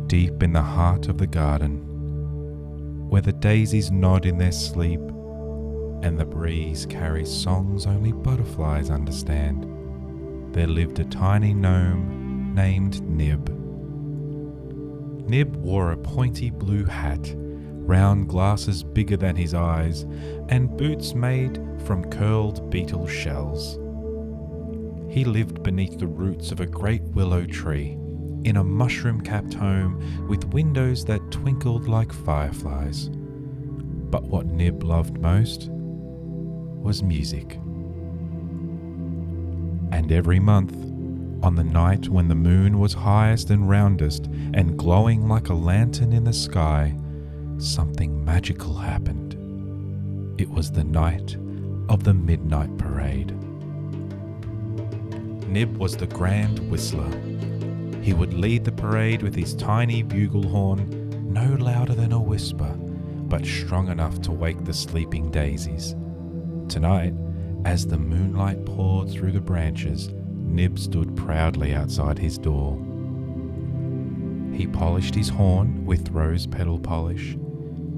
deep in the heart of the garden, where the daisies nod in their sleep and the breeze carries songs only butterflies understand, there lived a tiny gnome named Nib. Nib wore a pointy blue hat, round glasses bigger than his eyes, and boots made from curled beetle shells. He lived beneath the roots of a great willow tree, in a mushroom-capped home with windows that twinkled like fireflies. But what Nib loved most was music. And every month, on the night when the moon was highest and roundest and glowing like a lantern in the sky, something magical happened. It was the night of the midnight parade. Nib was the grand whistler. He would lead the parade with his tiny bugle horn, no louder than a whisper, but strong enough to wake the sleeping daisies. Tonight, as the moonlight poured through the branches, Nib stood proudly outside his door. He polished his horn with rose petal polish.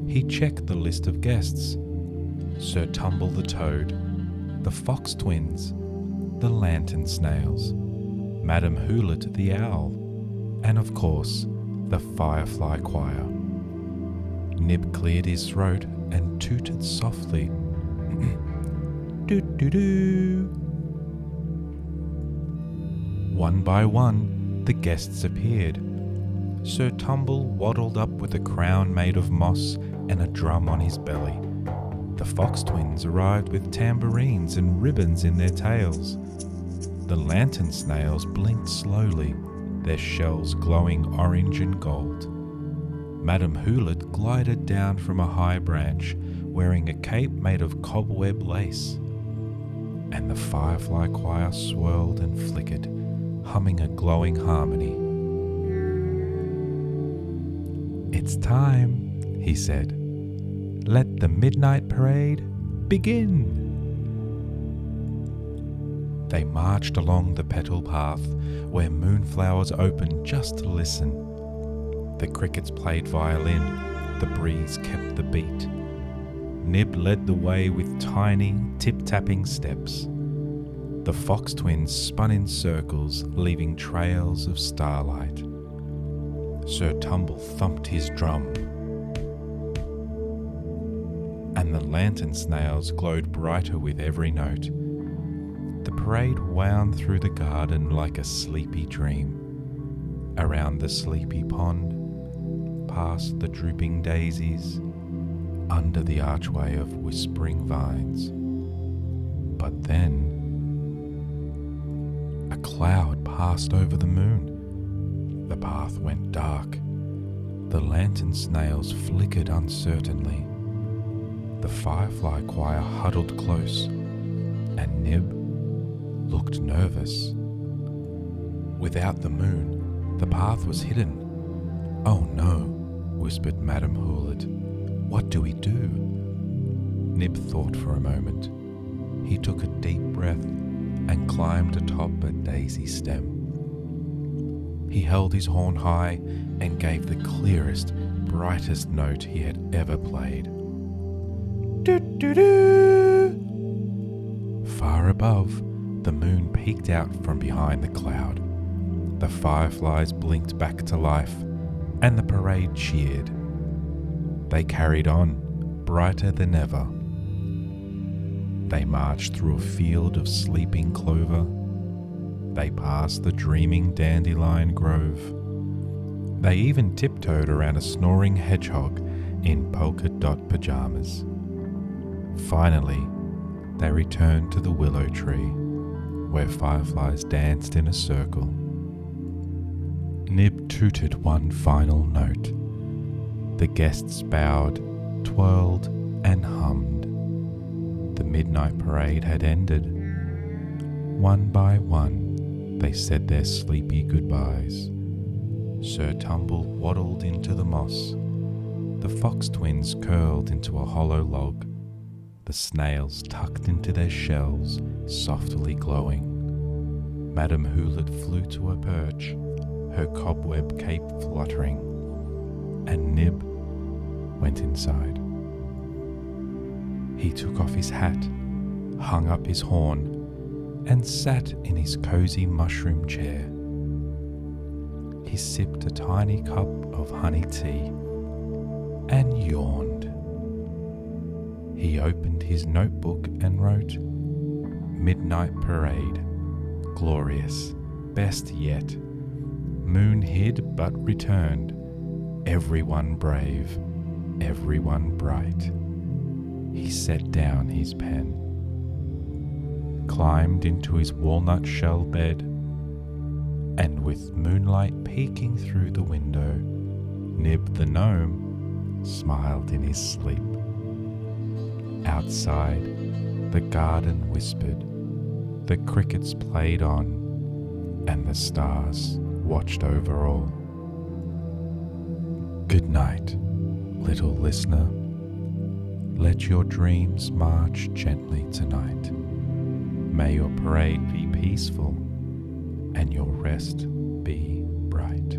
He checked the list of guests: Sir Tumble the Toad, the Fox Twins, the Lantern Snails, Madame Hewlett the Owl, and of course, the Firefly Choir. Nib cleared his throat and tooted softly. Doo-doo-doo. One by one, the guests appeared. Sir Tumble waddled up with a crown made of moss and a drum on his belly. The Fox Twins arrived with tambourines and ribbons in their tails. The Lantern Snails blinked slowly, their shells glowing orange and gold. Madame Hewlett glided down from a high branch, wearing a cape made of cobweb lace. And the Firefly Choir swirled and flickered, humming a glowing harmony. "It's time," he said. "Let the midnight parade begin." They marched along the petal path where moonflowers opened just to listen. The crickets played violin, the breeze kept the beat. Nib led the way with tiny, tip-tapping steps. The Fox Twins spun in circles, leaving trails of starlight. Sir Tumble thumped his drum, and the Lantern Snails glowed brighter with every note. The parade wound through the garden like a sleepy dream, around the sleepy pond, past the drooping daisies, under the archway of whispering vines. But then, a cloud passed over the moon. The path went dark. The Lantern Snails flickered uncertainly. The Firefly Choir huddled close, and Nib looked nervous. Without the moon, the path was hidden. "Oh no," whispered Madame Hewlett. "What do we do?" Nib thought for a moment. He took a deep breath and climbed atop a daisy stem. He held his horn high and gave the clearest, brightest note he had ever played. Doo-doo-doo! Far above, the moon peeked out from behind the cloud. The fireflies blinked back to life, and the parade cheered. They carried on, brighter than ever. They marched through a field of sleeping clover. They passed the dreaming dandelion grove. They even tiptoed around a snoring hedgehog in polka-dot pajamas. Finally, they returned to the willow tree, where fireflies danced in a circle. Nib tooted one final note. The guests bowed, twirled, and hummed. The midnight parade had ended. One by one, they said their sleepy goodbyes. Sir Tumble waddled into the moss. The Fox Twins curled into a hollow log. The snails tucked into their shells, softly glowing. Madame Hewlett flew to her perch, her cobweb cape fluttering. and Nib went inside. He took off his hat, hung up his horn, and sat in his cozy mushroom chair. He sipped a tiny cup of honey tea and yawned. He opened his notebook and wrote, "Midnight parade, glorious, best yet. Moon hid but returned, everyone brave, everyone bright." He set down his pen, climbed into his walnut shell bed, and with moonlight peeking through the window, Nib the Gnome smiled in his sleep. Outside, the garden whispered, the crickets played on, and the stars watched over all. Good night, little listener. Let your dreams march gently tonight. May your parade be peaceful and your rest be bright.